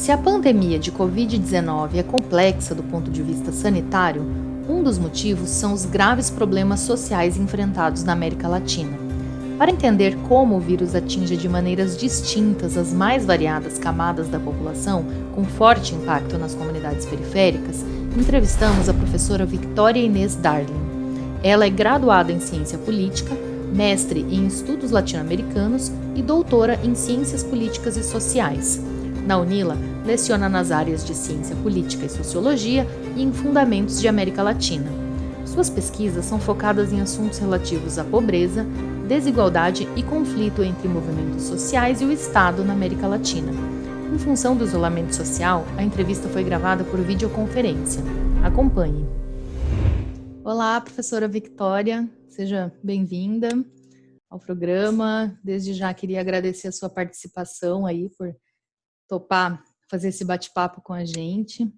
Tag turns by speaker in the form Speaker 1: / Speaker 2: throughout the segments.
Speaker 1: Se a pandemia de Covid-19 é complexa do ponto de vista sanitário, um dos motivos são os graves problemas sociais enfrentados na América Latina. Para entender como o vírus atinge de maneiras distintas as mais variadas camadas da população, com forte impacto nas comunidades periféricas, entrevistamos a professora Victoria Inês Darling. Ela é graduada em Ciência Política, mestre em Estudos Latino-Americanos e doutora em Ciências Políticas e Sociais. Na UNILA, leciona nas áreas de Ciência Política e Sociologia e em Fundamentos de América Latina. Suas pesquisas são focadas em assuntos relativos à pobreza, desigualdade e conflito entre movimentos sociais e o Estado na América Latina. Em função do isolamento social, a entrevista foi gravada por videoconferência. Acompanhe. Olá, professora Victoria, seja bem-vinda ao programa. Desde já queria agradecer a sua participação aí por topar fazer esse bate-papo com a gente.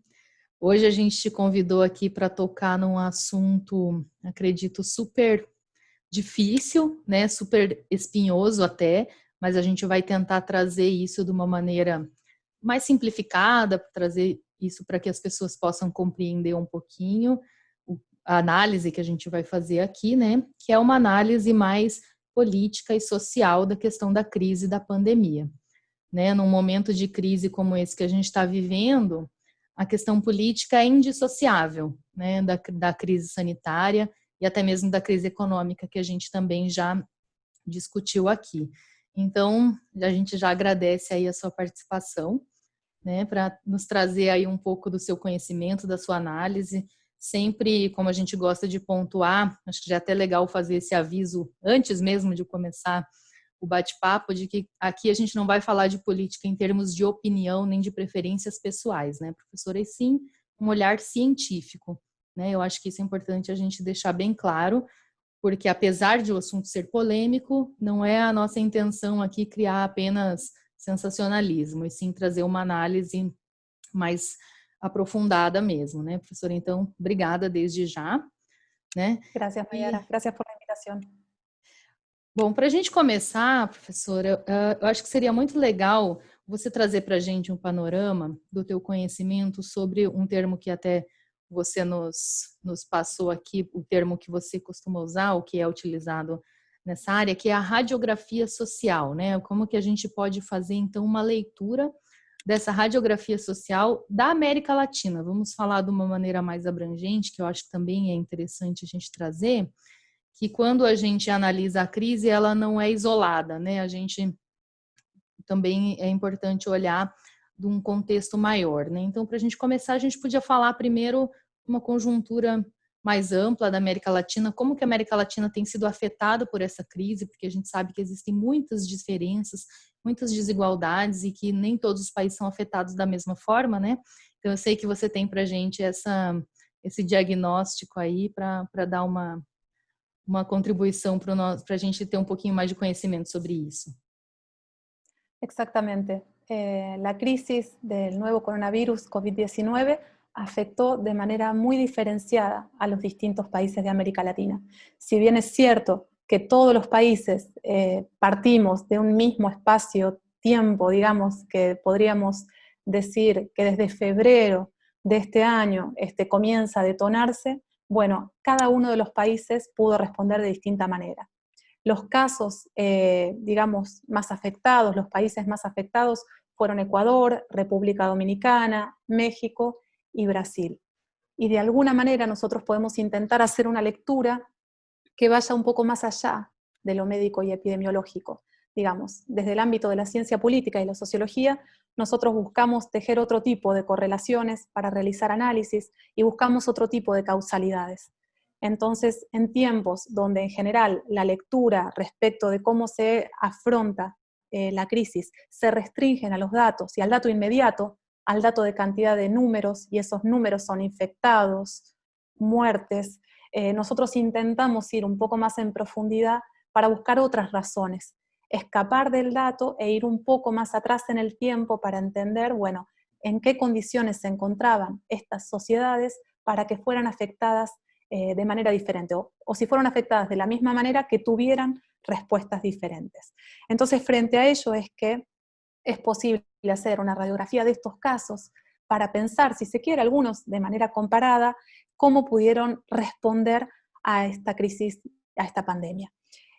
Speaker 1: Hoje a gente te convidou aqui para tocar num assunto, acredito, super difícil, né? Super espinhoso até, mas a gente vai tentar trazer isso de uma maneira mais simplificada, trazer isso para que as pessoas possam compreender um pouquinho a análise que a gente vai fazer aqui, né? Que é uma análise mais política e social da questão da crise da pandemia. Né, num momento de crise como esse que a gente está vivendo, a questão política é indissociável, né, da crise sanitária e até mesmo da crise econômica que a gente também já discutiu aqui. Então, a gente já agradece aí a sua participação, né, para nos trazer aí um pouco do seu conhecimento, da sua análise. Sempre, como a gente gosta de pontuar, acho que já é até legal fazer esse aviso antes mesmo de começar o bate-papo, de que aqui a gente não vai falar de política em termos de opinião nem de preferências pessoais, né, professora? E sim, um olhar científico, né? Eu acho que isso é importante a gente deixar bem claro, porque apesar de o assunto ser polêmico, não é a nossa intenção aqui criar apenas sensacionalismo, e sim trazer uma análise mais aprofundada mesmo, né, professora? Então, obrigada desde já, né?
Speaker 2: Gracias, Mayara. Gracias por la invitación.
Speaker 1: Bom, para a gente começar, professora, eu acho que seria muito legal você trazer para a gente um panorama do teu conhecimento sobre um termo que até você nos passou aqui, o termo que você costuma usar, o que é utilizado nessa área, que é a radiografia social, né? Como que a gente pode fazer, então, uma leitura dessa radiografia social da América Latina? Vamos falar de uma maneira mais abrangente, que eu acho que também é interessante a gente trazer, que quando a gente analisa a crise, ela não é isolada, né? A gente também é importante olhar de um contexto maior, né? Então, para a gente começar, a gente podia falar primeiro uma conjuntura mais ampla da América Latina, como que a América Latina tem sido afetada por essa crise, porque a gente sabe que existem muitas diferenças, muitas desigualdades e que nem todos os países são afetados da mesma forma, né? Então, eu sei que você tem para a gente esse diagnóstico aí para dar uma contribuição para a gente ter um pouquinho mais de conhecimento sobre isso.
Speaker 2: Exactamente. La crisis del nuevo coronavirus COVID-19 afectó de manera muy diferenciada a los distintos países de América Latina. Si bien es cierto que todos los países partimos de un mismo espacio-tiempo, digamos, que podríamos decir que desde febrero de este año comienza a detonarse, bueno, cada uno de los países pudo responder de distinta manera. Los casos, digamos, más afectados, los países más afectados fueron Ecuador, República Dominicana, México y Brasil. Y de alguna manera nosotros podemos intentar hacer una lectura que vaya un poco más allá de lo médico y epidemiológico. Digamos, desde el ámbito de la ciencia política y la sociología, nosotros buscamos tejer otro tipo de correlaciones para realizar análisis y buscamos otro tipo de causalidades. Entonces, en tiempos donde en general la lectura respecto de cómo se afronta la crisis se restringen a los datos y al dato inmediato, al dato de cantidad de números, y esos números son infectados, muertes, nosotros intentamos ir un poco más en profundidad para buscar otras razones, escapar del dato e ir un poco más atrás en el tiempo para entender, bueno, en qué condiciones se encontraban estas sociedades para que fueran afectadas de manera diferente, o si fueron afectadas de la misma manera, que tuvieran respuestas diferentes. Entonces, frente a ello es que es posible hacer una radiografía de estos casos para pensar, si se quiere, algunos de manera comparada, cómo pudieron responder a esta crisis, a esta pandemia.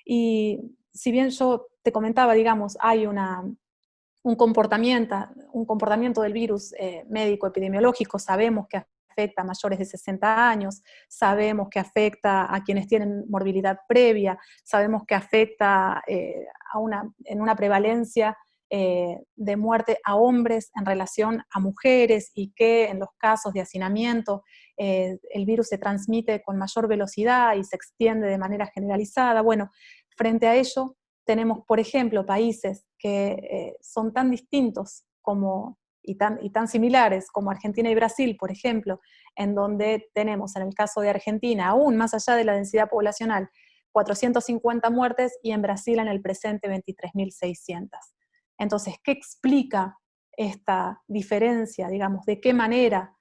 Speaker 2: Y si bien yo te comentaba, digamos, hay un comportamiento del virus médico epidemiológico, sabemos que afecta a mayores de 60 años, sabemos que afecta a quienes tienen morbilidad previa, sabemos que afecta en una prevalencia de muerte a hombres en relación a mujeres, y que en los casos de hacinamiento el virus se transmite con mayor velocidad y se extiende de manera generalizada. Bueno, frente a ello tenemos, por ejemplo, países que son tan distintos y tan similares como Argentina y Brasil, por ejemplo, en donde tenemos, en el caso de Argentina, aún más allá de la densidad poblacional, 450 muertes, y en Brasil en el presente 23.600. Entonces, ¿qué explica esta diferencia? Digamos, ¿de qué manera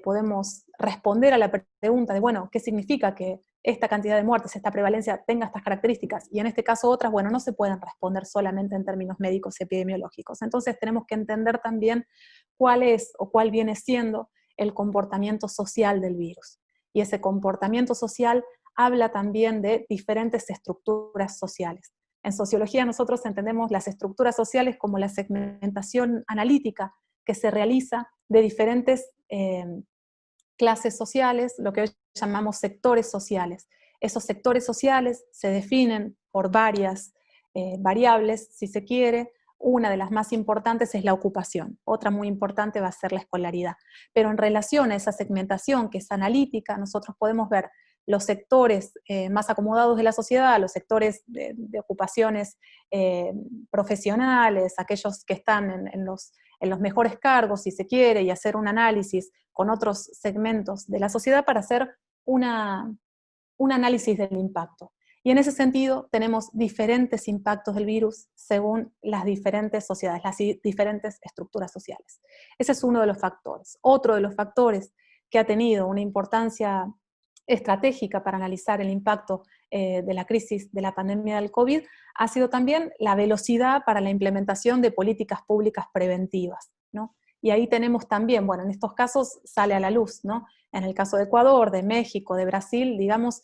Speaker 2: podemos responder a la pregunta de, bueno, ¿qué significa que esta cantidad de muertes, esta prevalencia tenga estas características, y en este caso otras? Bueno, no se pueden responder solamente en términos médicos epidemiológicos. Entonces tenemos que entender también cuál es o cuál viene siendo el comportamiento social del virus. Y ese comportamiento social habla también de diferentes estructuras sociales. En sociología nosotros entendemos las estructuras sociales como la segmentación analítica que se realiza de diferentes clases sociales, lo que hoy llamamos sectores sociales. Esos sectores sociales se definen por varias variables, si se quiere. Una de las más importantes es la ocupación, otra muy importante va a ser la escolaridad. Pero en relación a esa segmentación que es analítica, nosotros podemos ver los sectores más acomodados de la sociedad, los sectores de ocupaciones profesionales, aquellos que están en los mejores cargos, si se quiere, y hacer un análisis con otros segmentos de la sociedad para hacer un análisis del impacto. Y en ese sentido tenemos diferentes impactos del virus según las diferentes sociedades, las diferentes estructuras sociales. Ese es uno de los factores. Otro de los factores que ha tenido una importancia estratégica para analizar el impacto de la crisis de la pandemia del COVID ha sido también la velocidad para la implementación de políticas públicas preventivas, ¿no? Y ahí tenemos también, bueno, en estos casos sale a la luz, ¿no? En el caso de Ecuador, de México, de Brasil, digamos,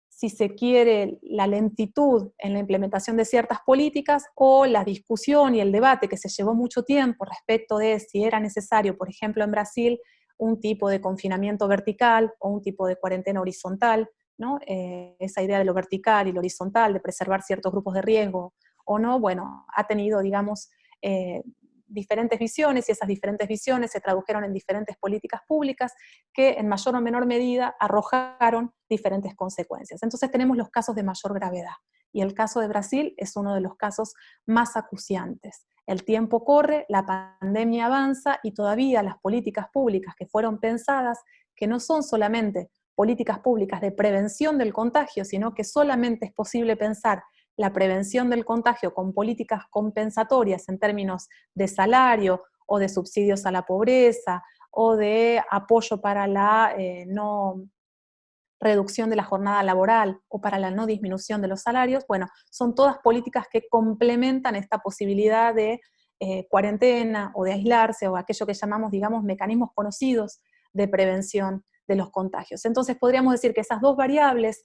Speaker 2: si se quiere, la lentitud en la implementación de ciertas políticas, o la discusión y el debate que se llevó mucho tiempo respecto de si era necesario, por ejemplo, en Brasil, un tipo de confinamiento vertical o un tipo de cuarentena horizontal, ¿no? Esa idea de lo vertical y lo horizontal, de preservar ciertos grupos de riesgo o no, bueno, ha tenido, digamos, diferentes visiones, y esas diferentes visiones se tradujeron en diferentes políticas públicas que en mayor o menor medida arrojaron diferentes consecuencias. Entonces tenemos los casos de mayor gravedad, y el caso de Brasil es uno de los casos más acuciantes. El tiempo corre, la pandemia avanza, y todavía las políticas públicas que fueron pensadas, que no son solamente políticas públicas de prevención del contagio, sino que solamente es posible pensar la prevención del contagio con políticas compensatorias en términos de salario o de subsidios a la pobreza o de apoyo para la no reducción de la jornada laboral o para la no disminución de los salarios. Bueno, son todas políticas que complementan esta posibilidad de cuarentena o de aislarse, o aquello que llamamos, digamos, mecanismos conocidos de prevención de los contagios. Entonces podríamos decir que esas dos variables,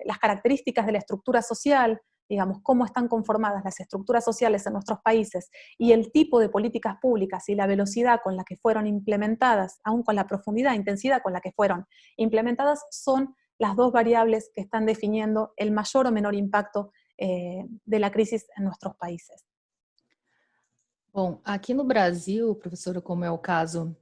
Speaker 2: las características de la estructura social, digamos, cómo están conformadas las estructuras sociales en nuestros países, y el tipo de políticas públicas y la velocidad con la que fueron implementadas, aún con la profundidad e intensidad con la que fueron implementadas, son las dos variables que están definiendo el mayor o menor impacto de la crisis en nuestros países.
Speaker 1: Bom, aqui no Brasil, professora, como é o caso,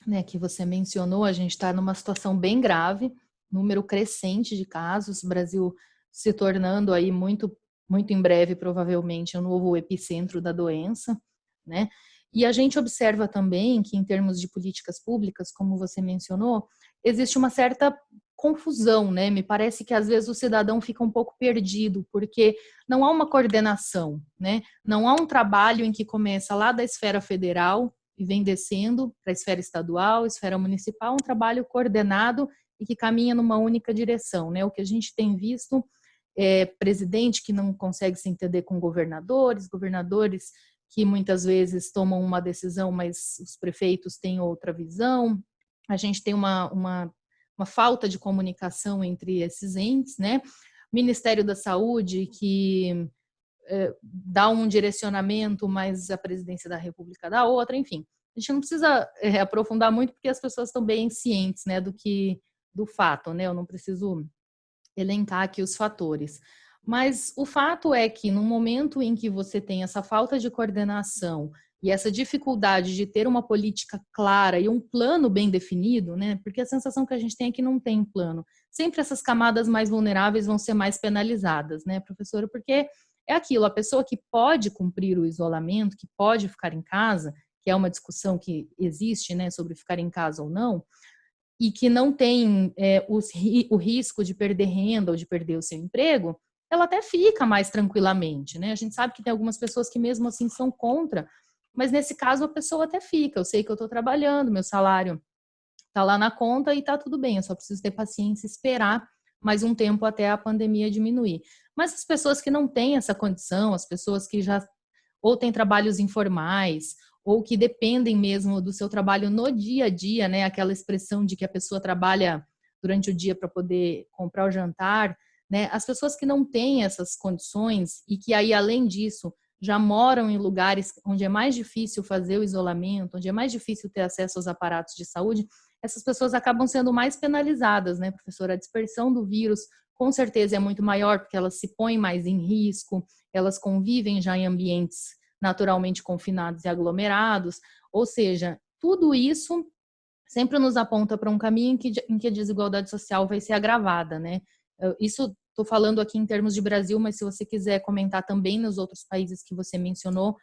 Speaker 1: né, que você mencionou, a gente está numa situação bem grave, número crescente de casos, o Brasil se tornando aí muito em breve, provavelmente, o novo epicentro da doença, né? E a gente observa também que, em termos de políticas públicas, como você mencionou, existe uma certa confusão, né? Me parece que às vezes o cidadão fica um pouco perdido, porque não há uma coordenação, né? Não há um trabalho em que começa lá da esfera federal e vem descendo para a esfera estadual, esfera municipal, um trabalho coordenado e que caminha numa única direção, né? O que a gente tem visto é presidente que não consegue se entender com governadores que muitas vezes tomam uma decisão, mas os prefeitos têm outra visão. A gente tem uma falta de comunicação entre esses entes, né? Ministério da Saúde, que dá um direcionamento, mas a presidência da República dá outra, enfim. A gente não precisa aprofundar muito, porque as pessoas estão bem cientes, né, do fato, né? Eu não preciso elencar aqui os fatores. Mas o fato é que no momento em que você tem essa falta de coordenação e essa dificuldade de ter uma política clara e um plano bem definido, né? Porque a sensação que a gente tem é que não tem plano. Sempre essas camadas mais vulneráveis vão ser mais penalizadas, né, professora? Porque é aquilo, a pessoa que pode cumprir o isolamento, que pode ficar em casa, que é uma discussão que existe, né, sobre ficar em casa ou não, e que não tem o risco de perder renda ou de perder o seu emprego, ela até fica mais tranquilamente, né? A gente sabe que tem algumas pessoas que mesmo assim são contra, mas nesse caso a pessoa até fica. Eu sei que eu estou trabalhando, meu salário está lá na conta e está tudo bem, eu só preciso ter paciência e esperar mais um tempo até a pandemia diminuir. Mas as pessoas que não têm essa condição, as pessoas que já ou têm trabalhos informais, ou que dependem mesmo do seu trabalho no dia a dia, né? Aquela expressão de que a pessoa trabalha durante o dia para poder comprar o jantar, né? As pessoas que não têm essas condições e que aí, além disso, já moram em lugares onde é mais difícil fazer o isolamento, onde é mais difícil ter acesso aos aparatos de saúde, essas pessoas acabam sendo mais penalizadas, né, professora? A dispersão do vírus com certeza é muito maior, porque elas se põem mais em risco, elas convivem já em ambientes naturalmente confinados e aglomerados, ou seja, tudo isso sempre nos aponta para um caminho em que a desigualdade social vai ser agravada, né? Isso estou falando aqui em termos de Brasil, mas se você quiser comentar também nos outros países que você mencionou,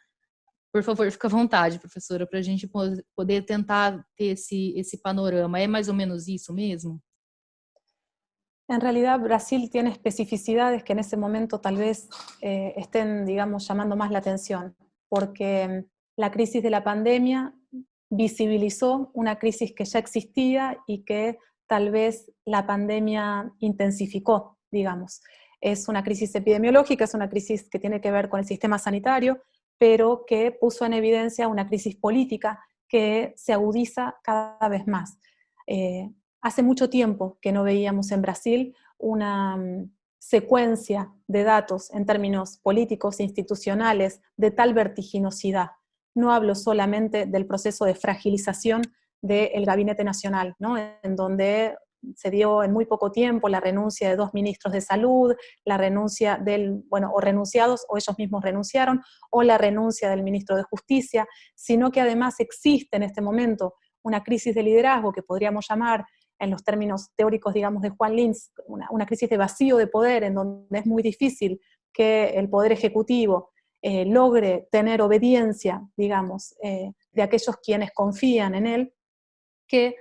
Speaker 1: por favor, fica à vontade, professora, para a gente poder tentar ter esse panorama. É mais ou menos isso mesmo?
Speaker 2: En realidad, Brasil tiene especificidades que en ese momento tal vez estén, digamos, llamando más la atención, porque la crisis de la pandemia visibilizó una crisis que ya existía y que tal vez la pandemia intensificó, digamos. Es una crisis epidemiológica, es una crisis que tiene que ver con el sistema sanitario, pero que puso en evidencia una crisis política que se agudiza cada vez más. Hace mucho tiempo que no veíamos en Brasil una secuencia de datos en términos políticos e institucionales de tal vertiginosidad. No hablo solamente del proceso de fragilización del Gabinete Nacional, ¿no? En donde se dio en muy poco tiempo la renuncia de 2 ministros de salud, la renuncia o renunciados, o ellos mismos renunciaron, o la renuncia del ministro de Justicia, sino que además existe en este momento una crisis de liderazgo que podríamos llamar, en los términos teóricos, digamos, de Juan Lins, una crisis de vacío de poder, en donde es muy difícil que el Poder Ejecutivo logre tener obediencia, digamos, de aquellos quienes confían en él, que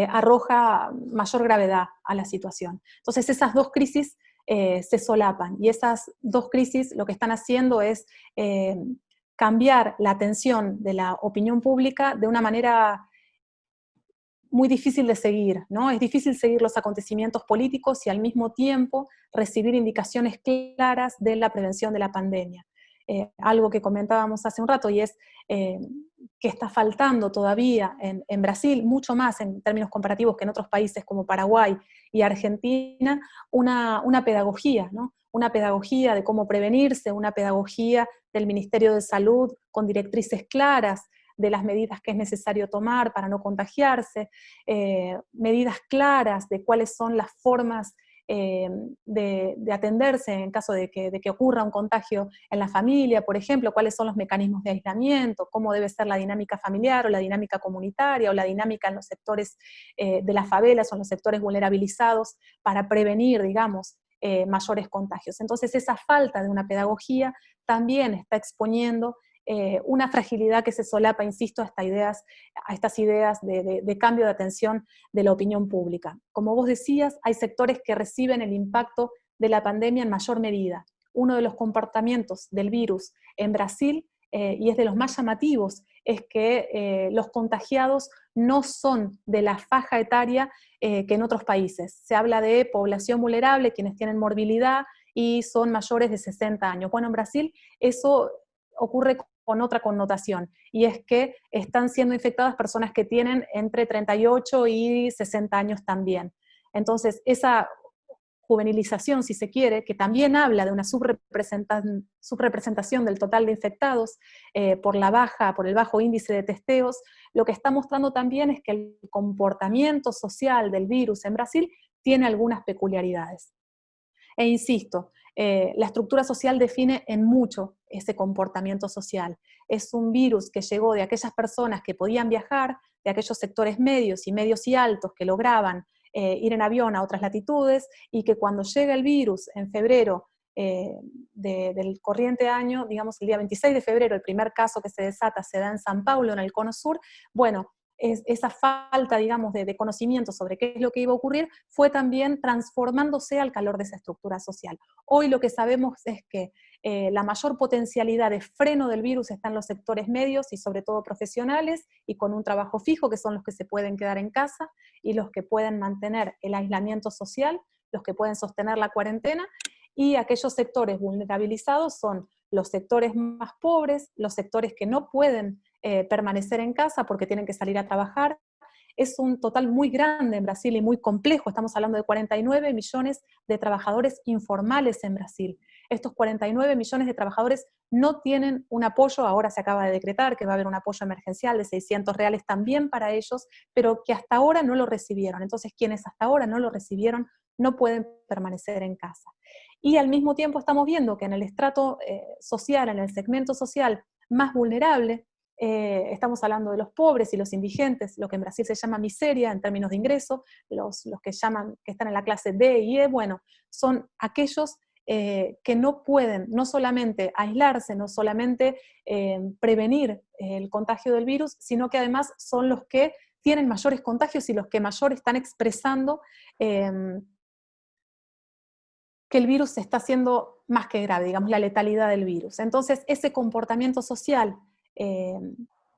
Speaker 2: arroja mayor gravedad a la situación. Entonces esas dos crisis se solapan, y esas dos crisis lo que están haciendo es cambiar la atención de la opinión pública de una manera muy difícil de seguir, ¿no? Es difícil seguir los acontecimientos políticos y al mismo tiempo recibir indicaciones claras de la prevención de la pandemia. Algo que comentábamos hace un rato, y es que está faltando todavía en Brasil, mucho más en términos comparativos que en otros países como Paraguay y Argentina, una pedagogía, ¿no? Una pedagogía de cómo prevenirse, una pedagogía del Ministerio de Salud con directrices claras de las medidas que es necesario tomar para no contagiarse, medidas claras de cuáles son las formas de atenderse en caso de que ocurra un contagio en la familia, por ejemplo, cuáles son los mecanismos de aislamiento, cómo debe ser la dinámica familiar o la dinámica comunitaria o la dinámica en los sectores de las favelas o en los sectores vulnerabilizados para prevenir, digamos, mayores contagios. Entonces esa falta de una pedagogía también está exponiendo una fragilidad que se solapa, insisto, a estas ideas de cambio de atención de la opinión pública. Como vos decías, hay sectores que reciben el impacto de la pandemia en mayor medida. Uno de los comportamientos del virus en Brasil, y es de los más llamativos, es que los contagiados no son de la faja etaria que en otros países. Se habla de población vulnerable, quienes tienen morbilidad y son mayores de 60 años. Bueno, en Brasil eso ocurre con otra connotación, y es que están siendo infectadas personas que tienen entre 38 y 60 años también. Entonces, esa juvenilización, si se quiere, que también habla de una subrepresentación del total de infectados por el bajo índice de testeos, lo que está mostrando también es que el comportamiento social del virus en Brasil tiene algunas peculiaridades. E insisto, la estructura social define en mucho ese comportamiento social. Es un virus que llegó de aquellas personas que podían viajar, de aquellos sectores medios y altos que lograban ir en avión a otras latitudes, y que cuando llega el virus en febrero del corriente año, digamos el día 26 de febrero, el primer caso que se desata se da en San Paulo, en el Cono Sur, bueno, esa falta, digamos, de conocimiento sobre qué es lo que iba a ocurrir, fue también transformándose al calor de esa estructura social. Hoy lo que sabemos es que la mayor potencialidad de freno del virus está en los sectores medios y sobre todo profesionales, y con un trabajo fijo, que son los que se pueden quedar en casa y los que pueden mantener el aislamiento social, los que pueden sostener la cuarentena, y aquellos sectores vulnerabilizados son los sectores más pobres, los sectores que no pueden permanecer en casa porque tienen que salir a trabajar. Es un total muy grande en Brasil y muy complejo. Estamos hablando de 49 millones de trabajadores informales en Brasil. Estos 49 millones de trabajadores no tienen un apoyo. Ahora se acaba de decretar que va a haber un apoyo emergencial de R$600 también para ellos, pero que hasta ahora no lo recibieron. Entonces, quienes hasta ahora no lo recibieron no pueden permanecer en casa. Y al mismo tiempo estamos viendo que en el estrato social, en el segmento social más vulnerable, estamos hablando de los pobres y los indigentes, lo que en Brasil se llama miseria en términos de ingreso, los que están en la clase D y E, bueno, son aquellos que no pueden no solamente aislarse, no solamente prevenir el contagio del virus, sino que además son los que tienen mayores contagios y los que mayor están expresando que el virus está haciendo más que grave, digamos, la letalidad del virus. Entonces, ese comportamiento social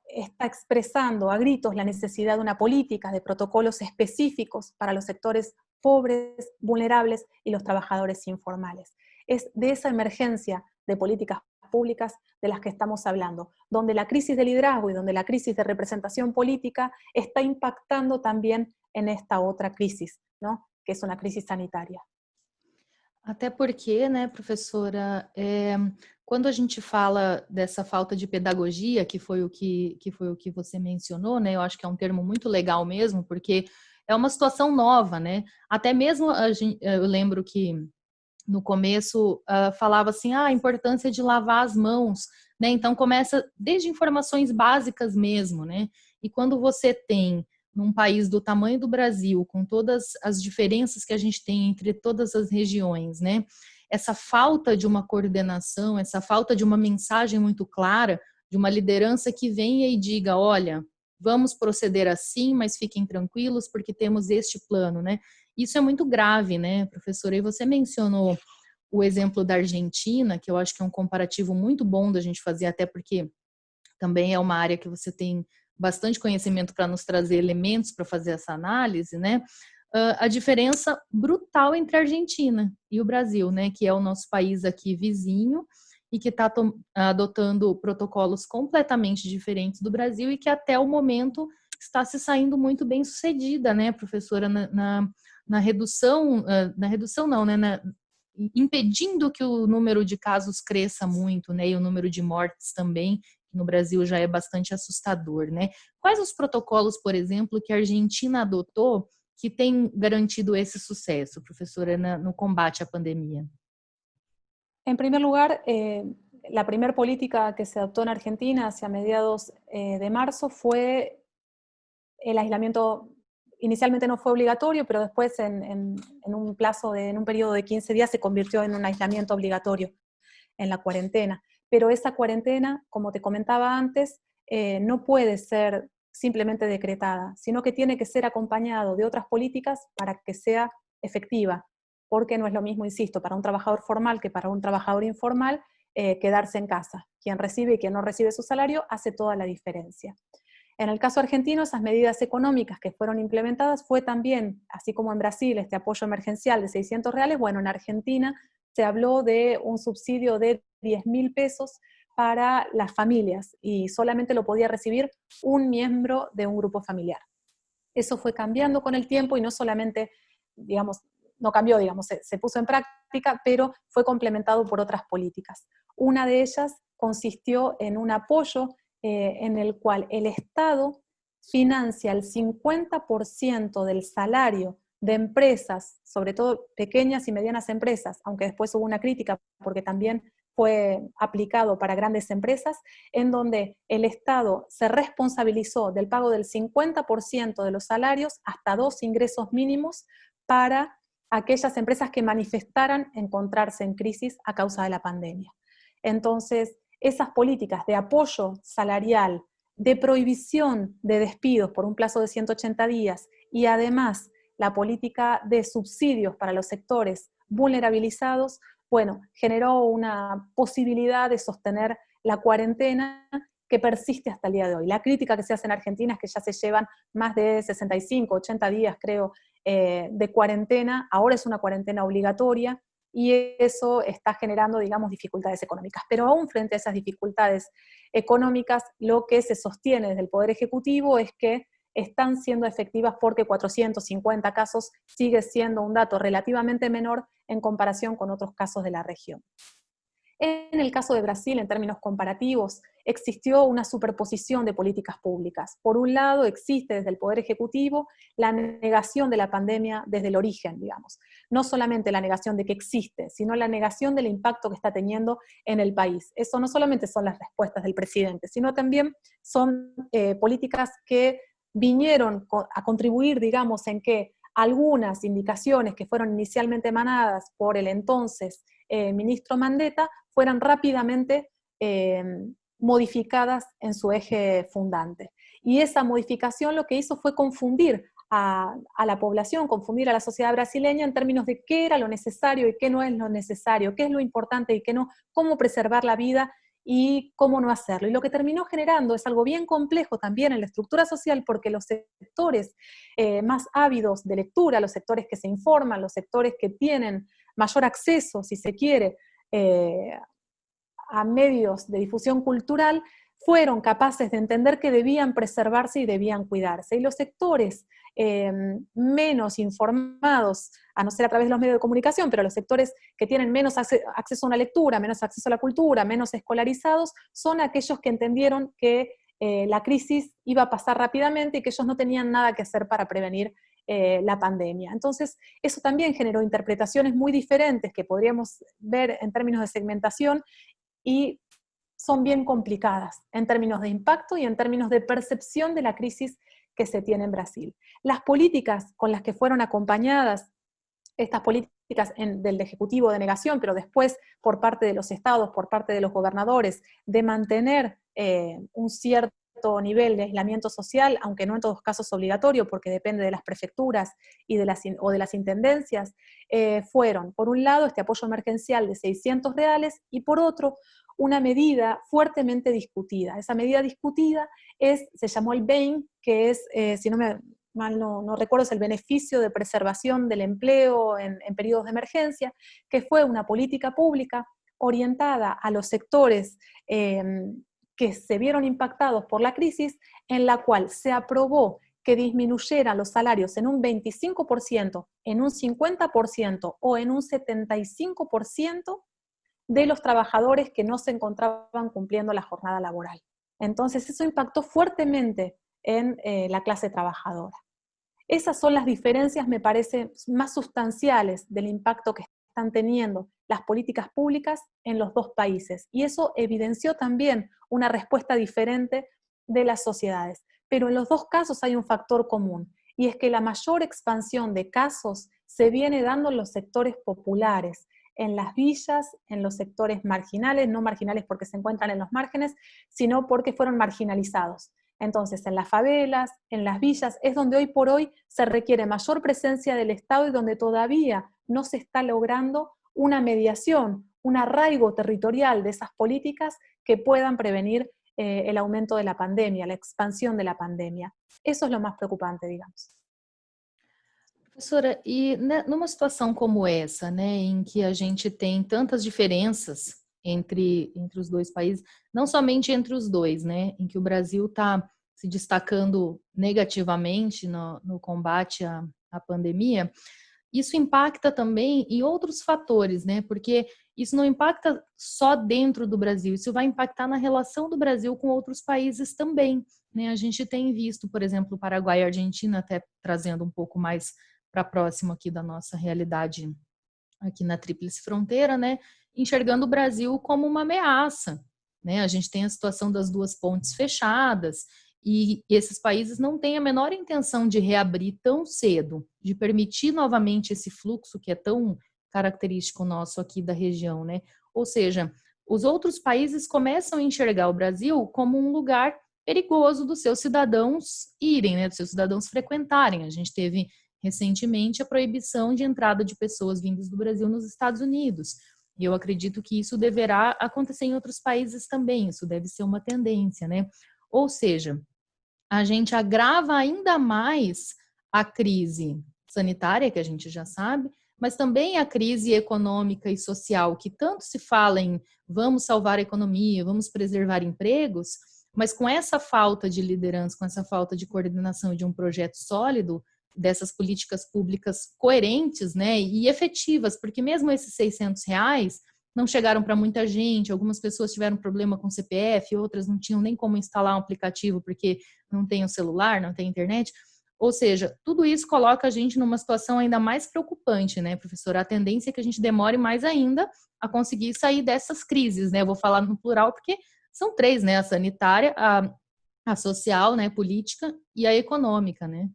Speaker 2: está expresando a gritos la necesidad de una política, de protocolos específicos para los sectores pobres, vulnerables y los trabajadores informales. Es de esa emergencia de políticas públicas de las que estamos hablando, donde la crisis de liderazgo y donde la crisis de representación política está impactando también en esta otra crisis, ¿no? Que es una crisis sanitaria.
Speaker 1: Até porque, né, professora, quando a gente fala dessa falta de pedagogia, que foi o que você mencionou, né, eu acho que é um termo muito legal mesmo, porque é uma situação nova, né? Até mesmo eu lembro que no começo falava assim, a importância de lavar as mãos, né? Então começa desde informações básicas mesmo, né? E quando você tem num país do tamanho do Brasil, com todas as diferenças que a gente tem entre todas as regiões, né? Essa falta de uma coordenação, essa falta de uma mensagem muito clara, de uma liderança que venha e diga, olha, vamos proceder assim, mas fiquem tranquilos porque temos este plano, né? Isso é muito grave, né, professora? E você mencionou o exemplo da Argentina, que eu acho que é um comparativo muito bom da gente fazer, até porque também é uma área que você tem bastante conhecimento para nos trazer elementos para fazer essa análise, né? A diferença brutal entre a Argentina e o Brasil, né? Que é o nosso país aqui vizinho e que está adotando protocolos completamente diferentes do Brasil e que até o momento está se saindo muito bem sucedida, né, professora, na redução não, né, impedindo que o número de casos cresça muito, né, e o número de mortes também, que no Brasil já é bastante assustador, né? Quais os protocolos, por exemplo, que a Argentina adotou que tem garantido esse sucesso, professora, no combate à pandemia?
Speaker 2: En primer lugar, la primera política que se adoptó en Argentina hacia mediados de marzo fue el aislamiento. Inicialmente no fue obligatorio, pero después en un periodo de 15 días se convirtió en un aislamiento obligatorio, en la cuarentena. Pero esa cuarentena, como te comentaba antes, no puede ser simplemente decretada, sino que tiene que ser acompañado de otras políticas para que sea efectiva, porque no es lo mismo, insisto, para un trabajador formal que para un trabajador informal quedarse en casa. Quien recibe y quien no recibe su salario hace toda la diferencia. En el caso argentino, esas medidas económicas que fueron implementadas fue también, así como en Brasil, este apoyo emergencial de R$600, bueno, en Argentina se habló de un subsidio de 10.000 pesos para las familias y solamente lo podía recibir un miembro de un grupo familiar. Eso fue cambiando con el tiempo y no solamente, digamos, no cambió, digamos, se puso en práctica, pero fue complementado por otras políticas. Una de ellas consistió en un apoyo en el cual el Estado financia el 50% del salario de empresas, sobre todo pequeñas y medianas empresas, aunque después hubo una crítica porque también fue aplicado para grandes empresas, en donde el Estado se responsabilizó del pago del 50% de los salarios hasta 2 ingresos mínimos para aquellas empresas que manifestaran encontrarse en crisis a causa de la pandemia. Entonces, esas políticas de apoyo salarial, de prohibición de despidos por un plazo de 180 días y además la política de subsidios para los sectores vulnerabilizados, bueno, generó una posibilidad de sostener la cuarentena que persiste hasta el día de hoy. La crítica que se hace en Argentina es que ya se llevan más de 65, 80 días, creo, de cuarentena. Ahora es una cuarentena obligatoria y eso está generando, digamos, dificultades económicas. Pero aún frente a esas dificultades económicas, lo que se sostiene desde el Poder Ejecutivo es que están siendo efectivas porque 450 casos sigue siendo un dato relativamente menor en comparación con otros casos de la región. En el caso de Brasil, en términos comparativos, existió una superposición de políticas públicas. Por un lado, existe desde el Poder Ejecutivo la negación de la pandemia desde el origen, digamos. No solamente la negación de que existe, sino la negación del impacto que está teniendo en el país. Eso no solamente son las respuestas del presidente, sino también son políticas que vinieron a contribuir, digamos, en que algunas indicaciones que fueron inicialmente emanadas por el entonces ministro Mandetta fueran rápidamente modificadas en su eje fundante. Y esa modificación lo que hizo fue confundir a la población, confundir a la sociedad brasileña en términos de qué era lo necesario y qué no es lo necesario, qué es lo importante y qué no, cómo preservar la vida y cómo no hacerlo. Y lo que terminó generando es algo bien complejo también en la estructura social, porque los sectores más ávidos de lectura, los sectores que se informan, los sectores que tienen mayor acceso, si se quiere, a medios de difusión cultural, fueron capaces de entender que debían preservarse y debían cuidarse. Y los sectores menos informados, a no ser a través de los medios de comunicación, pero los sectores que tienen menos acceso a una lectura, menos acceso a la cultura, menos escolarizados, son aquellos que entendieron que la crisis iba a pasar rápidamente y que ellos no tenían nada que hacer para prevenir la pandemia. Entonces, eso también generó interpretaciones muy diferentes que podríamos ver en términos de segmentación y son bien complicadas en términos de impacto y en términos de percepción de la crisis que se tiene en Brasil. Las políticas con las que fueron acompañadas, estas políticas del Ejecutivo de negación, pero después por parte de los estados, por parte de los gobernadores, de mantener un cierto nivel de aislamiento social, aunque no en todos casos obligatorio, porque depende de las prefecturas y o de las intendencias, fueron, por un lado, este apoyo emergencial de R$600 y por otro, una medida fuertemente discutida. Esa medida discutida se llamó el BEIN, que es, si no me mal no recuerdo, es el beneficio de preservación del empleo en periodos de emergencia, que fue una política pública orientada a los sectores que se vieron impactados por la crisis, en la cual se aprobó que disminuyeran los salarios en un 25%, en un 50% o en un 75% de los trabajadores que no se encontraban cumpliendo la jornada laboral. Entonces eso impactó fuertemente en la clase trabajadora. Esas son las diferencias, me parece, más sustanciales del impacto que están teniendo las políticas públicas en los dos países. Y eso evidenció también una respuesta diferente de las sociedades. Pero en los dos casos hay un factor común, y es que la mayor expansión de casos se viene dando en los sectores populares, en las villas, en los sectores marginales, no marginales porque se encuentran en los márgenes, sino porque fueron marginalizados. Entonces, en las favelas, en las villas, es donde hoy por hoy se requiere mayor presencia del Estado y donde todavía no se está logrando una mediación, un arraigo territorial de esas políticas que puedan prevenir el aumento de la pandemia, la expansión de la pandemia. Eso es lo más preocupante, digamos.
Speaker 1: Professora, e numa situação como essa, né, em que a gente tem tantas diferenças entre os dois países, não somente entre os dois, né, em que o Brasil está se destacando negativamente no combate à pandemia, isso impacta também em outros fatores, né? Porque isso não impacta só dentro do Brasil, isso vai impactar na relação do Brasil com outros países também, né? A gente tem visto, por exemplo, o Paraguai e a Argentina, até trazendo um pouco mais para próximo aqui da nossa realidade aqui na Tríplice Fronteira, né? Enxergando o Brasil como uma ameaça, né? A gente tem a situação das duas pontes fechadas, e esses países não têm a menor intenção de reabrir tão cedo, de permitir novamente esse fluxo que é tão característico nosso aqui da região, né? Ou seja, os outros países começam a enxergar o Brasil como um lugar perigoso dos seus cidadãos irem, né? Dos seus cidadãos frequentarem. A gente teve recentemente a proibição de entrada de pessoas vindas do Brasil nos Estados Unidos. E eu acredito que isso deverá acontecer em outros países também, isso deve ser uma tendência, né? Ou seja, a gente agrava ainda mais a crise sanitária, que a gente já sabe, mas também a crise econômica e social, que tanto se fala em vamos salvar a economia, vamos preservar empregos, mas com essa falta de liderança, com essa falta de coordenação de um projeto sólido, dessas políticas públicas coerentes, né, e efetivas, porque mesmo esses R$ 600 não chegaram para muita gente, algumas pessoas tiveram problema com CPF, outras não tinham nem como instalar um aplicativo porque não tem o celular, não tem internet. Ou seja, tudo isso coloca a gente numa situação ainda mais preocupante, né, professora? A tendência é que a gente demore mais ainda a conseguir sair dessas crises, né? Eu vou falar no plural porque são três, né? A sanitária, a social, né, política e a econômica, né?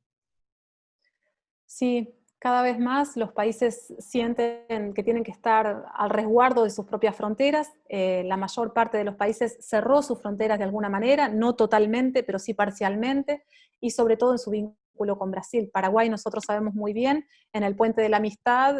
Speaker 2: Sí, cada vez más los países sienten que tienen que estar al resguardo de sus propias fronteras. La mayor parte de los países cerró sus fronteras de alguna manera, no totalmente, pero sí parcialmente, y sobre todo en su vínculo con Brasil. Paraguay, nosotros sabemos muy bien, en el Puente de la Amistad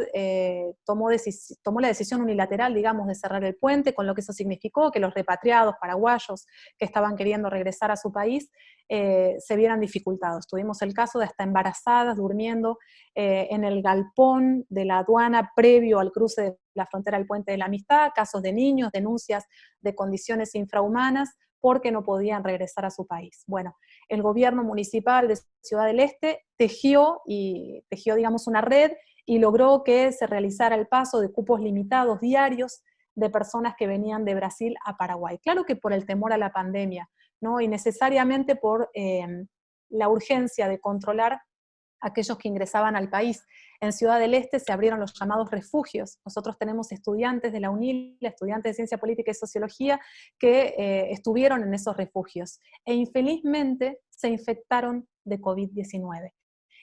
Speaker 2: tomó la decisión unilateral, digamos, de cerrar el puente, con lo que eso significó que los repatriados paraguayos que estaban queriendo regresar a su país se vieran dificultados. Tuvimos el caso de hasta embarazadas durmiendo en el galpón de la aduana previo al cruce de la frontera del Puente de la Amistad, casos de niños, denuncias de condiciones infrahumanas porque no podían regresar a su país. Bueno, el gobierno municipal de Ciudad del Este tejió, digamos, una red y logró que se realizara el paso de cupos limitados diarios de personas que venían de Brasil a Paraguay. Claro que por el temor a la pandemia, ¿no? Y necesariamente por la urgencia de controlar aquellos que ingresaban al país. En Ciudad del Este se abrieron los llamados refugios. Nosotros tenemos estudiantes de la UNIL, estudiantes de Ciencia Política y Sociología, que estuvieron en esos refugios e infelizmente se infectaron de COVID-19.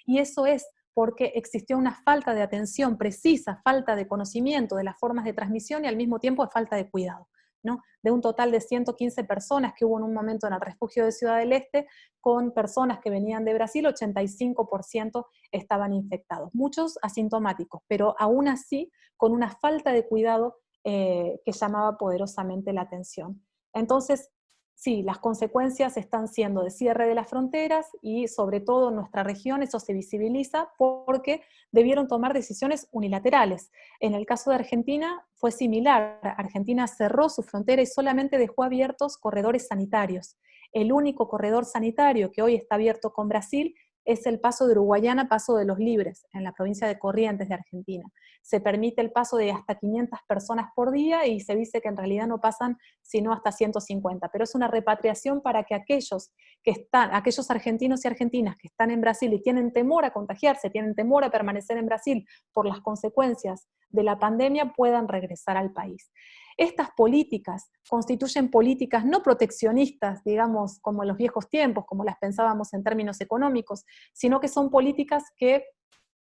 Speaker 2: Y eso es porque existió una falta de atención precisa, falta de conocimiento de las formas de transmisión y al mismo tiempo falta de cuidado, ¿no? De un total de 115 personas que hubo en un momento en el refugio de Ciudad del Este, con personas que venían de Brasil, 85% estaban infectados, muchos asintomáticos, pero aún así con una falta de cuidado que llamaba poderosamente la atención. Entonces, sí, las consecuencias están siendo de cierre de las fronteras y sobre todo en nuestra región eso se visibiliza porque debieron tomar decisiones unilaterales. En el caso de Argentina fue similar. Argentina cerró su frontera y solamente dejó abiertos corredores sanitarios. El único corredor sanitario que hoy está abierto con Brasil es el paso de Uruguayana, Paso de los Libres, en la provincia de Corrientes de Argentina. Se permite el paso de hasta 500 personas por día y se dice que en realidad no pasan sino hasta 150, pero es una repatriación para que aquellos argentinos y argentinas que están en Brasil y tienen temor a contagiarse, tienen temor a permanecer en Brasil por las consecuencias de la pandemia, puedan regresar al país. Estas políticas constituyen políticas no proteccionistas, digamos, como en los viejos tiempos, como las pensábamos en términos económicos, sino que son políticas que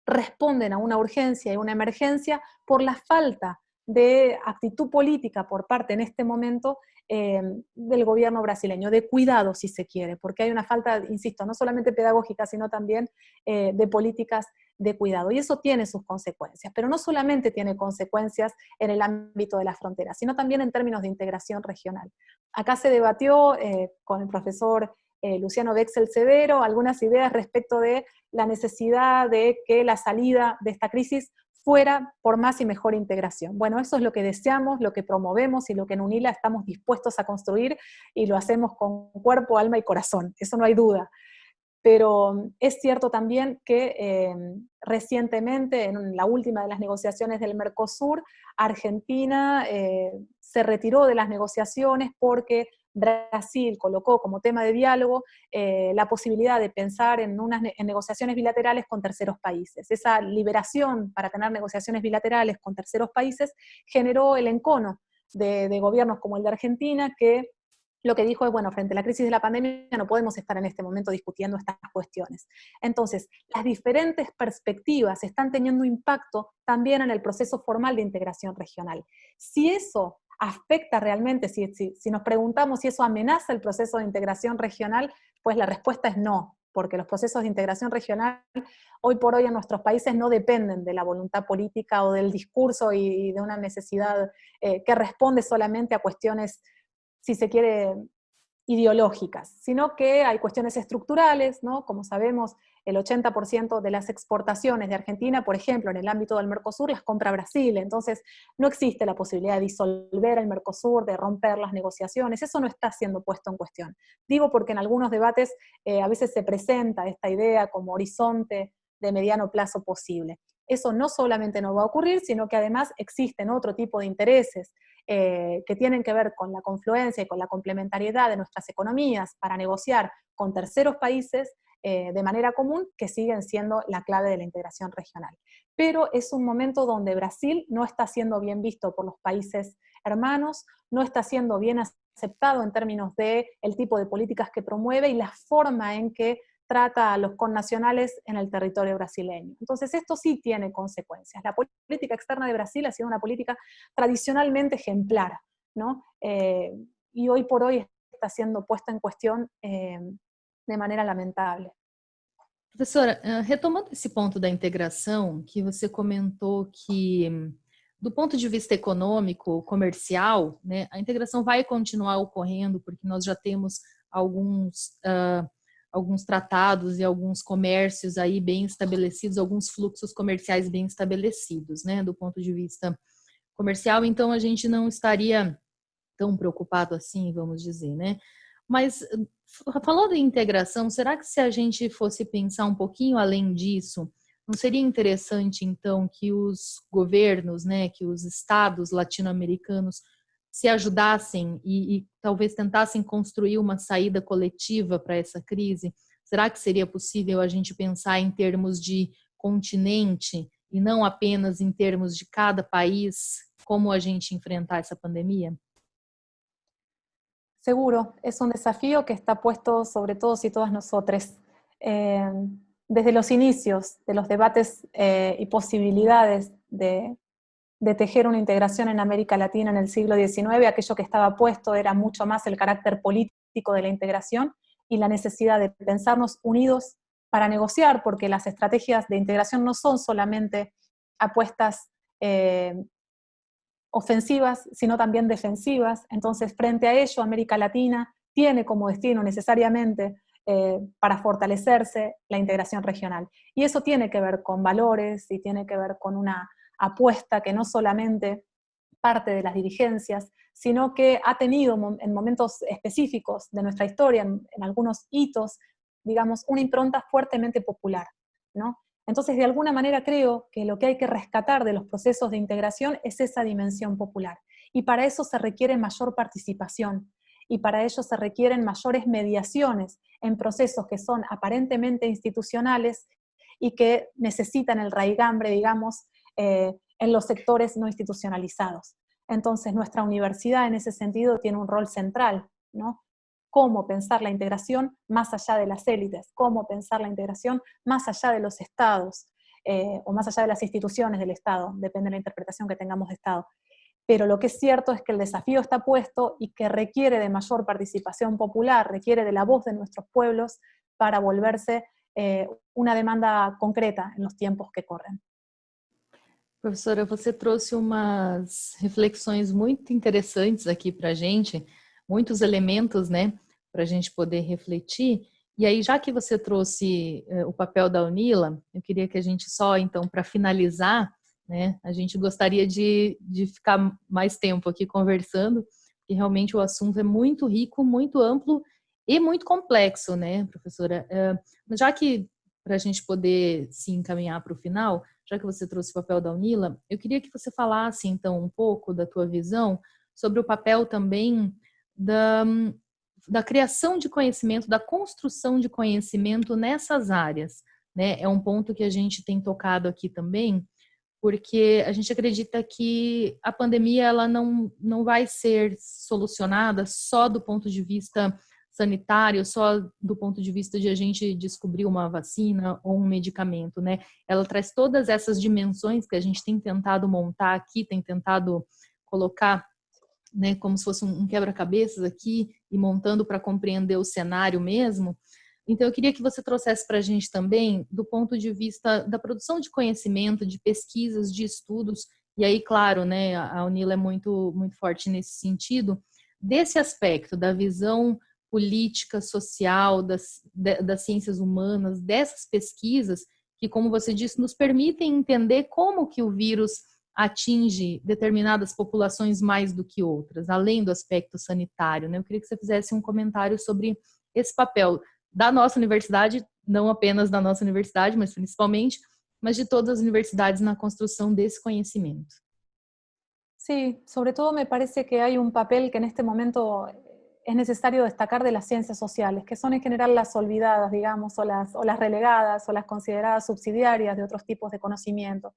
Speaker 2: responden a una urgencia y una emergencia por la falta de actitud política por parte en este momento del gobierno brasileño, de cuidado si se quiere, porque hay una falta, insisto, no solamente pedagógica, sino también de políticas de cuidado. Y eso tiene sus consecuencias, pero no solamente tiene consecuencias en el ámbito de las fronteras, sino también en términos de integración regional. Acá se debatió con el profesor Luciano Bexel Severo algunas ideas respecto de la necesidad de que la salida de esta crisis fuera por más y mejor integración. Bueno, eso es lo que deseamos, lo que promovemos y lo que en UNILA estamos dispuestos a construir y lo hacemos con cuerpo, alma y corazón, eso no hay duda. Pero es cierto también que recientemente, en la última de las negociaciones del Mercosur, Argentina se retiró de las negociaciones porque Brasil colocó como tema de diálogo la posibilidad de pensar en negociaciones bilaterales con terceros países. Esa liberación para tener negociaciones bilaterales con terceros países generó el encono de gobiernos como el de Argentina, que lo que dijo es, bueno, frente a la crisis de la pandemia no podemos estar en este momento discutiendo estas cuestiones. Entonces, las diferentes perspectivas están teniendo impacto también en el proceso formal de integración regional. Si eso afecta realmente, si nos preguntamos si eso amenaza el proceso de integración regional, pues la respuesta es no, porque los procesos de integración regional hoy por hoy en nuestros países no dependen de la voluntad política o del discurso y de una necesidad que responde solamente a cuestiones, si se quiere, ideológicas, sino que hay cuestiones estructurales, ¿no? Como sabemos, el 80% de las exportaciones de Argentina, por ejemplo, en el ámbito del Mercosur, las compra Brasil, entonces no existe la posibilidad de disolver el Mercosur, de romper las negociaciones, eso no está siendo puesto en cuestión. Digo porque en algunos debates a veces se presenta esta idea como horizonte de mediano plazo posible. Eso no solamente no va a ocurrir, sino que además existen otro tipo de intereses que tienen que ver con la confluencia y con la complementariedad de nuestras economías para negociar con terceros países de manera común, que siguen siendo la clave de la integración regional. Pero es un momento donde Brasil no está siendo bien visto por los países hermanos, no está siendo bien aceptado en términos de el tipo de políticas que promueve y la forma en que trata a los connacionales en el territorio brasileño. Entonces esto sí tiene consecuencias. La política externa de Brasil ha sido una política tradicionalmente ejemplar, ¿no? Y hoy por hoy está siendo puesta en cuestión de maneira lamentable.
Speaker 1: Professora, retomando esse ponto da integração, que você comentou que, do ponto de vista econômico, comercial, né, a integração vai continuar ocorrendo, porque nós já temos alguns tratados e alguns comércios aí bem estabelecidos, alguns fluxos comerciais bem estabelecidos, né, do ponto de vista comercial, então a gente não estaria tão preocupado assim, vamos dizer, né? Mas falando em integração, será que se a gente fosse pensar um pouquinho além disso, não seria interessante então que os governos, né, que os estados latino-americanos se ajudassem e talvez tentassem construir uma saída coletiva para essa crise? Será que seria possível a gente pensar em termos de continente e não apenas em termos de cada país, como a gente enfrentar essa pandemia?
Speaker 2: Seguro, es un desafío que está puesto sobre todos y todas nosotros. Desde los inicios de los debates y posibilidades de tejer una integración en América Latina en el siglo XIX, aquello que estaba puesto era mucho más el carácter político de la integración y la necesidad de pensarnos unidos para negociar, porque las estrategias de integración no son solamente apuestas ofensivas, sino también defensivas. Entonces, frente a ello, América Latina tiene como destino necesariamente para fortalecerse la integración regional. Y eso tiene que ver con valores y tiene que ver con una apuesta que no solamente parte de las dirigencias, sino que ha tenido en momentos específicos de nuestra historia, en algunos hitos, digamos, una impronta fuertemente popular, ¿no? Entonces, de alguna manera creo que lo que hay que rescatar de los procesos de integración es esa dimensión popular. Y para eso se requiere mayor participación, y para ello se requieren mayores mediaciones en procesos que son aparentemente institucionales y que necesitan el raigambre, digamos, en los sectores no institucionalizados. Entonces, nuestra universidad en ese sentido tiene un rol central, ¿no? Cómo pensar la integración más allá de las élites, cómo pensar la integración más allá de los estados, o más allá de las instituciones del Estado, depende de la interpretación que tengamos de Estado. Pero lo que es cierto es que el desafío está puesto y que requiere de mayor participación popular, requiere de la voz de nuestros pueblos para volverse una demanda concreta en los tiempos que corren.
Speaker 1: Professora, você trouxe umas reflexões muito interessantes aqui para a gente, muitos elementos, né, para a gente poder refletir. E aí, já que você trouxe o papel da UNILA, eu queria que a gente só, então, para finalizar, né? A gente gostaria de ficar mais tempo aqui conversando, porque realmente o assunto é muito rico, muito amplo e muito complexo, né, professora? Já que, para a gente poder se encaminhar para o final, já que você trouxe o papel da UNILA, eu queria que você falasse, então, um pouco da tua visão sobre o papel também da, da criação de conhecimento, da construção de conhecimento nessas áreas, né? É um ponto que a gente tem tocado aqui também, porque a gente acredita que a pandemia ela não vai ser solucionada só do ponto de vista sanitário, só do ponto de vista de a gente descobrir uma vacina ou um medicamento, né? Ela traz todas essas dimensões que a gente tem tentado montar aqui, tem tentado colocar, né, como se fosse um quebra-cabeças aqui e montando para compreender o cenário mesmo. Então, eu queria que você trouxesse para a gente também, do ponto de vista da produção de conhecimento, de pesquisas, de estudos, e aí, claro, né, a UNILA é muito, muito forte nesse sentido, desse aspecto, da visão política, social, das ciências humanas, dessas pesquisas, que, como você disse, nos permitem entender como que o vírus atinge determinadas populações mais do que outras, além do aspecto sanitário, né? Eu queria que você fizesse um comentário sobre esse papel da nossa universidade, não apenas da nossa universidade, mas principalmente, mas de todas as universidades na construção desse conhecimento.
Speaker 2: Sí, sobre todo me parece que hay un papel que en este momento es necesario destacar de las ciencias sociales, que son en general las olvidadas, digamos, o las relegadas o las consideradas subsidiarias de otros tipos de conocimiento,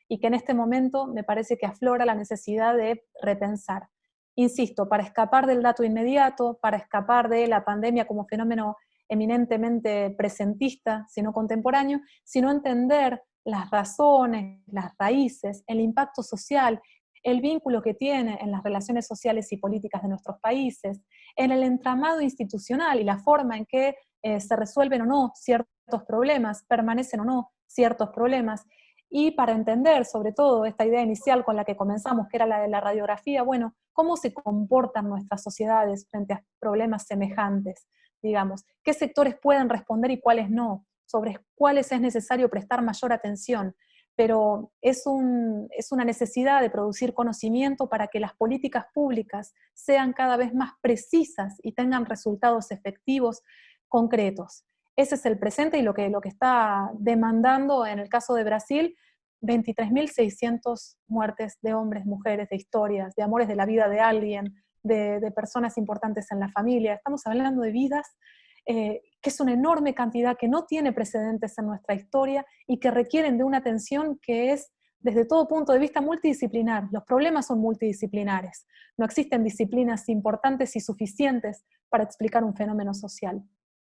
Speaker 2: y que en este momento me parece que aflora la necesidad de repensar. Insisto, para escapar del dato inmediato, para escapar de la pandemia como fenómeno eminentemente presentista, sino contemporáneo, sino entender las razones, las raíces, el impacto social, el vínculo que tiene en las relaciones sociales y políticas de nuestros países, en el entramado institucional y la forma en que se resuelven o no ciertos problemas, permanecen o no ciertos problemas, y para entender sobre todo esta idea inicial con la que comenzamos, que era la de la radiografía, bueno, cómo se comportan nuestras sociedades frente a problemas semejantes, digamos, qué sectores pueden responder y cuáles no, sobre cuáles es necesario prestar mayor atención, pero es una necesidad de producir conocimiento para que las políticas públicas sean cada vez más precisas y tengan resultados efectivos, concretos. Ese es el presente y lo que está demandando en el caso de Brasil, 23.600 muertes de hombres, mujeres, de historias, de amores de la vida de alguien, de personas importantes en la familia. Estamos hablando de vidas que es una enorme cantidad que no tiene precedentes en nuestra historia y que requieren de una atención que es desde todo punto de vista multidisciplinar. Los problemas son multidisciplinares. No existen disciplinas importantes y suficientes para explicar un fenómeno social.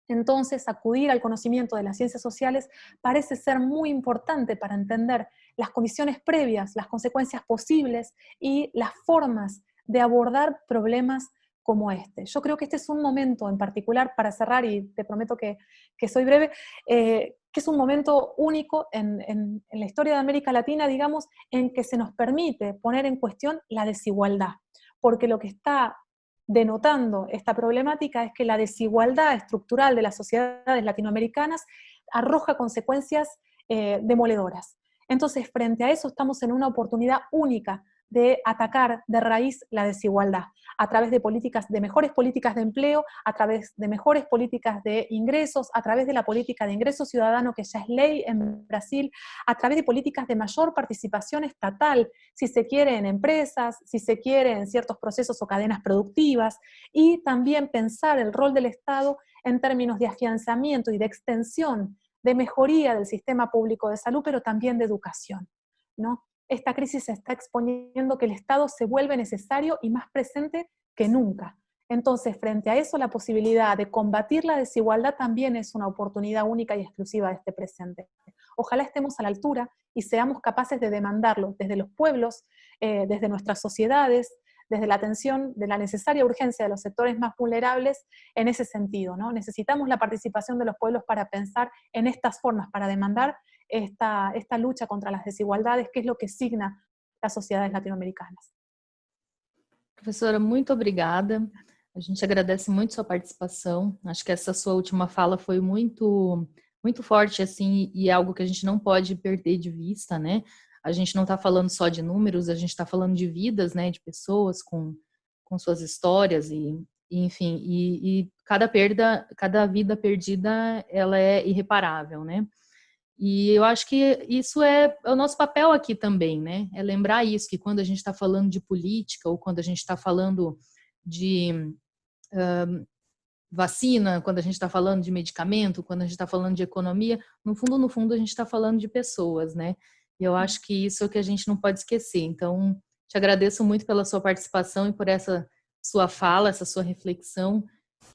Speaker 2: Entonces, acudir al conocimiento de las ciencias sociales parece ser muy importante para entender las condiciones previas, las consecuencias posibles y las formas de abordar problemas como este. Yo creo que este es un momento en particular, para cerrar, y te prometo que soy breve, que es un momento único en la historia de América Latina, digamos, en que se nos permite poner en cuestión la desigualdad, porque lo que está denotando esta problemática es que la desigualdad estructural de las sociedades latinoamericanas arroja consecuencias demoledoras. Entonces, frente a eso estamos en una oportunidad única de atacar de raíz la desigualdad, a través de mejores políticas de empleo, a través de mejores políticas de ingresos, a través de la política de ingreso ciudadano, que ya es ley en Brasil, a través de políticas de mayor participación estatal, si se quiere en empresas, si se quiere en ciertos procesos o cadenas productivas, y también pensar el rol del Estado en términos de afianzamiento y de extensión, de mejoría del sistema público de salud, pero también de educación, ¿no? Esta crisis está exponiendo que el Estado se vuelve necesario y más presente que nunca. Entonces, frente a eso, la posibilidad de combatir la desigualdad también es una oportunidad única y exclusiva de este presente. Ojalá estemos a la altura y seamos capaces de demandarlo desde los pueblos, desde nuestras sociedades, desde la atención de la necesaria urgencia de los sectores más vulnerables en ese sentido, ¿no? Necesitamos la participación de los pueblos para pensar en estas formas, para demandar esta lucha contra las desigualdades, que es lo que signa las sociedades latino-americanas.
Speaker 1: Professora, muito obrigada. A gente agradece muito sua participação. Acho que essa sua última fala foi muito, muito forte, assim, e é algo que a gente não pode perder de vista, né? a gente não está falando só de números, a gente está falando de vidas, né, de pessoas com suas histórias enfim, e cada vida perdida, ela é irreparável, né? E eu acho que isso é o nosso papel aqui também, né? É lembrar isso, que quando a gente está falando de política ou quando a gente está falando de vacina, quando a gente está falando de medicamento, quando a gente está falando de economia, no fundo, a gente está falando de pessoas, né? E eu acho que isso é o que a gente não pode esquecer. Então, te agradeço muito pela sua participação e por essa sua fala, essa sua reflexão,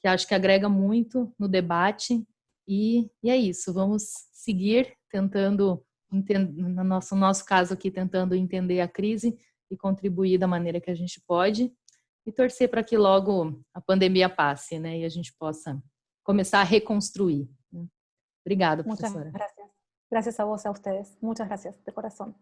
Speaker 1: que acho que agrega muito no debate. E é isso, vamos seguir tentando, no nosso caso aqui, tentando entender a crise e contribuir da maneira que a gente pode e torcer para que logo a pandemia passe, né, e a gente possa começar a reconstruir. Obrigada,
Speaker 2: Muchas
Speaker 1: professora.
Speaker 2: gracias. Gracias a vos, a ustedes. Muchas gracias, de corazón.